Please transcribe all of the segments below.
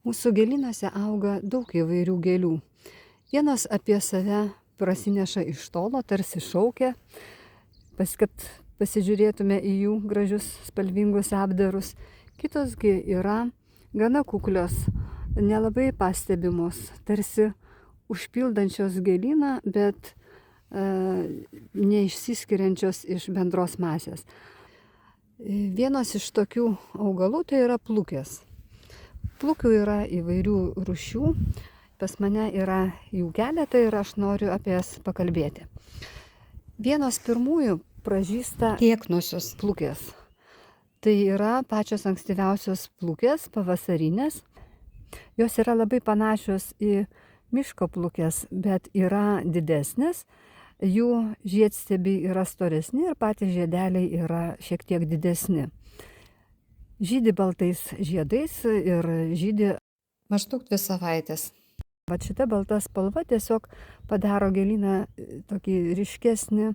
Mūsų gėlynuose auga daug įvairių gėlių. Vienas apie save prasineša iš tolo, tarsi šaukia, kad pasižiūrėtume į jų gražius spalvingus apdarus. Kitosgi yra gana kuklios, nelabai pastebimos, tarsi užpildančios gėlyną, bet neišsiskiriančios iš bendros masės. Vienas iš tokių augalų tai yra plukės. Plukių yra įvairių rūšių, pas mane yra jų keletą ir aš noriu apie jas pakalbėti. Vienos pirmųjų pražysta lieknosios plukės. Tai yra pačios ankstyviausios plukės, pavasarinės. Jos yra labai panašios į miško plukės, bet yra didesnės. Jų žiedstiebiai yra storesni ir patys žiedeliai yra šiek tiek didesni. Žydi baltais žiedais ir žydi maždaug 2 savaitės. Vat šita balta spalva tiesiog padaro gėlyną tokį ryškesnį,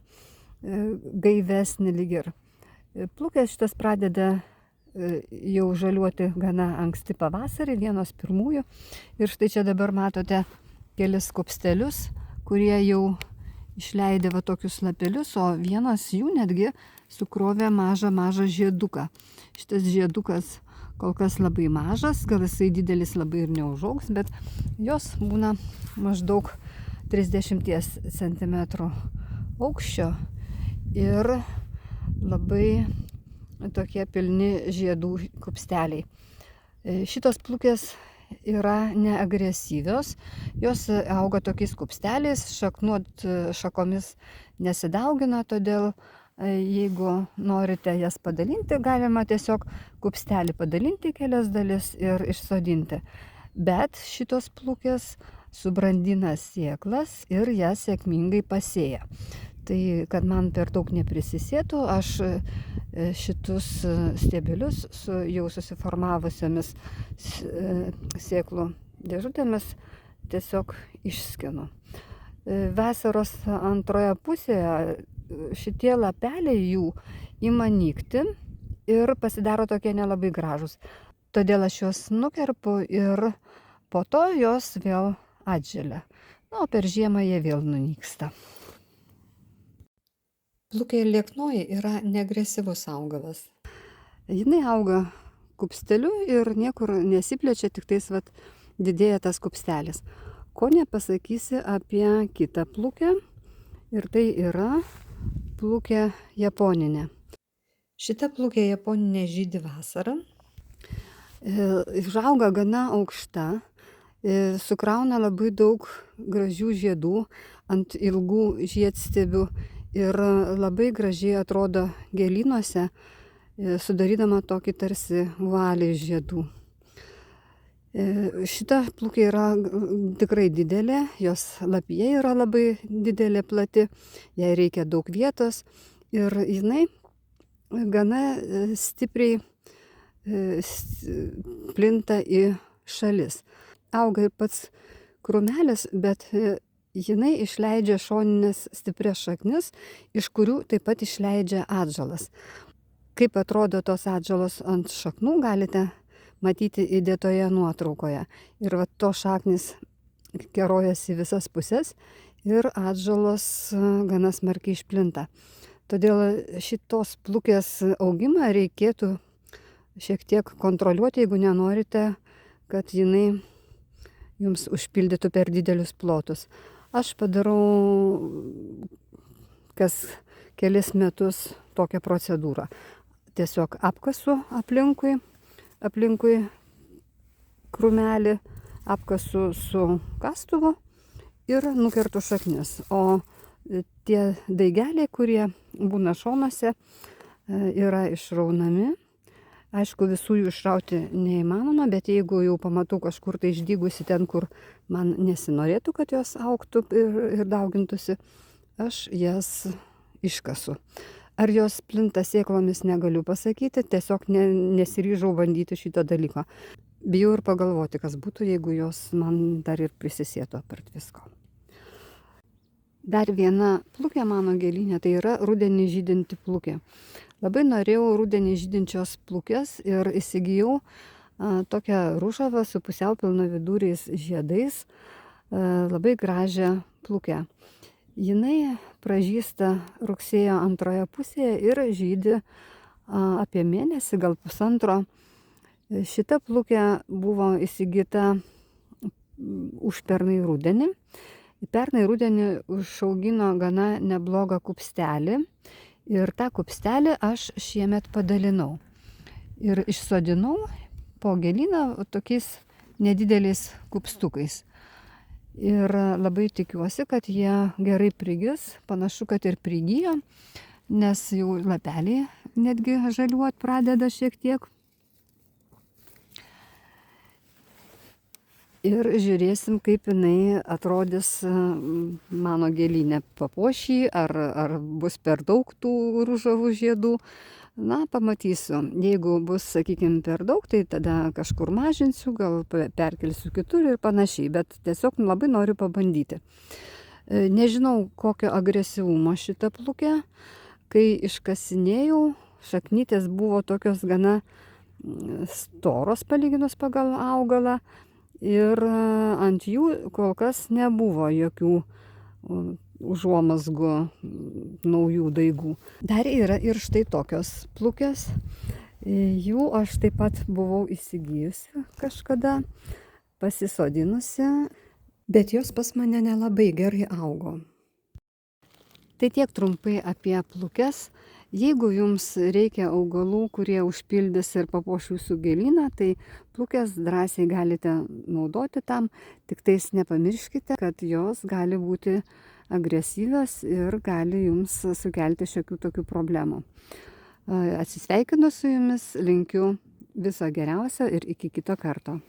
gaivesnį lyg ir. Plukės šitas pradeda jau žaliuoti gana anksti pavasarį, vienos pirmųjų. Ir štai čia dabar matote kelis kopstelius, kurie jau išleidė va tokius lapelius, o vienas jų netgi sukrovė mažą žieduką. Šitas žiedukas kol kas labai mažas, gal jisai didelis labai ir neužaugs, bet jos būna maždaug 30 cm aukščio ir labai tokie pilni žiedų kopsteliai. Šitos plukės yra neagresyvios, jos auga tokiais kopsteliais, šakomis nesidaugina, todėl jeigu norite jas padalinti, galima tiesiog kopstelį padalinti kelias dalis ir išsodinti. Bet šitos plukės subrandina sėklas ir jas sėkmingai pasėja. Tai, kad man per daug neprisisėtų, aš šitus stiebelius su jau susiformavusiamis sėklų dėžutėmis tiesiog išskinu. Vasaros antroje pusėje šitie lapeliai jų ima nykti ir pasidaro tokie nelabai gražus. Todėl aš juos nukerpu ir po to jos vėl atželia. O per žiemą jie vėl nunyksta. Plukė lieknoji yra neagresyvus augalas. Jinai auga kupsteliu ir niekur nesiplečia, tik tais didėja tas kupstelis. Ko nepasakysi apie kitą plukę, ir tai yra plukė japoninė. Šita plukė japoninė žydi vasarą, užauga gana aukšta, sukrauna labai daug gražių žiedų ant ilgų žiedstiebių ir labai gražiai atrodo gėlynuose, sudarydama tokį tarsi vualį žiedų. Šita plukė yra tikrai didelė, jos lapija yra labai didelė, plati, jai reikia daug vietos ir jinai gana stipriai plinta į šalis. Auga ir pats krūmelis, bet jinai išleidžia šoninės stiprias šaknis, iš kurių taip pat išleidžia atžalas. Kaip atrodo tos atžalos ant šaknų, galite matyti įdėtoje nuotraukoje. Ir to šaknis kerojasi visas puses ir atžalos gana smarkiai išplinta. Todėl šitos plukės augimą reikėtų šiek tiek kontroliuoti, jeigu nenorite, kad jinai jums užpildytų per didelius plotus. Aš padarau kas kelis metus tokią procedūrą. Tiesiog apkasu aplinkui krūmelį, apkasu su kastuvu ir nukertu šaknis. O tie daigeliai, kurie būna šonuose, yra išraunami. Aišku, visų jų išrauti neįmanoma, bet jeigu jau pamatau kažkur tai išdygusi ten, kur man nesinorėtų, kad jos augtų ir daugintųsi, aš jas iškasu. Ar jos plinta sėklomis, negaliu pasakyti, tiesiog nesiryžau bandyti šito dalyko. Bijau ir pagalvoti, kas būtų, jeigu jos man dar ir prisisėtų apart visko. Dar viena plukė mano gėlyne, tai yra rudenį žydinti plukė. Labai norėjau rudenį žydinčios plukės ir įsigijau tokią ružavą su pusiau pilnaviduriais žiedais, labai gražią plukę. Jinai pražysta rugsėjo antroje pusėje ir žydi apie mėnesį, gal pusantro. Šita plukė buvo įsigyta užpernai rudenį. Pernai rudenį užaugino gana neblogą kupstelį ir tą kupstelį aš šiemet padalinau. Ir išsodinau po gėlyną tokiais nedideliais kupstukais. Ir labai tikiuosi, kad jie gerai prigis, panašu, kad ir prigijo, nes jau lapeliai netgi žaliuot pradeda šiek tiek. Ir žiūrėsim, kaip jinai atrodys mano gėlyne, papuošį, ar bus per daug tų ružavų žiedų. Na, pamatysiu. Jeigu bus, sakykime, per daug, tai tada kažkur mažinsiu, gal perkelsiu kitur ir panašiai, bet tiesiog labai noriu pabandyti. Nežinau, kokio agresyvumo šita plukė. Kai iškasinėjau, šaknytės buvo tokios gana storos palyginus pagal augalą ir ant jų kol kas nebuvo jokių užuomazgų naujų daigų. Dar yra ir štai tokios plukės. Jų aš taip pat buvau įsigijusi kažkada, pasisodinusi, bet jos pas mane nelabai gerai augo. Tai tiek trumpai apie plukes. Jeigu jums reikia augalų, kurie užpildys ir papuoš jūsų gėlyną, tai plukes drąsiai galite naudoti tam, tik tais nepamirškite, kad jos gali būti agresyvios ir gali jums sukelti šiokių tokių problemų. Atsisveikinu su jumis, linkiu viso geriausio ir iki kito karto.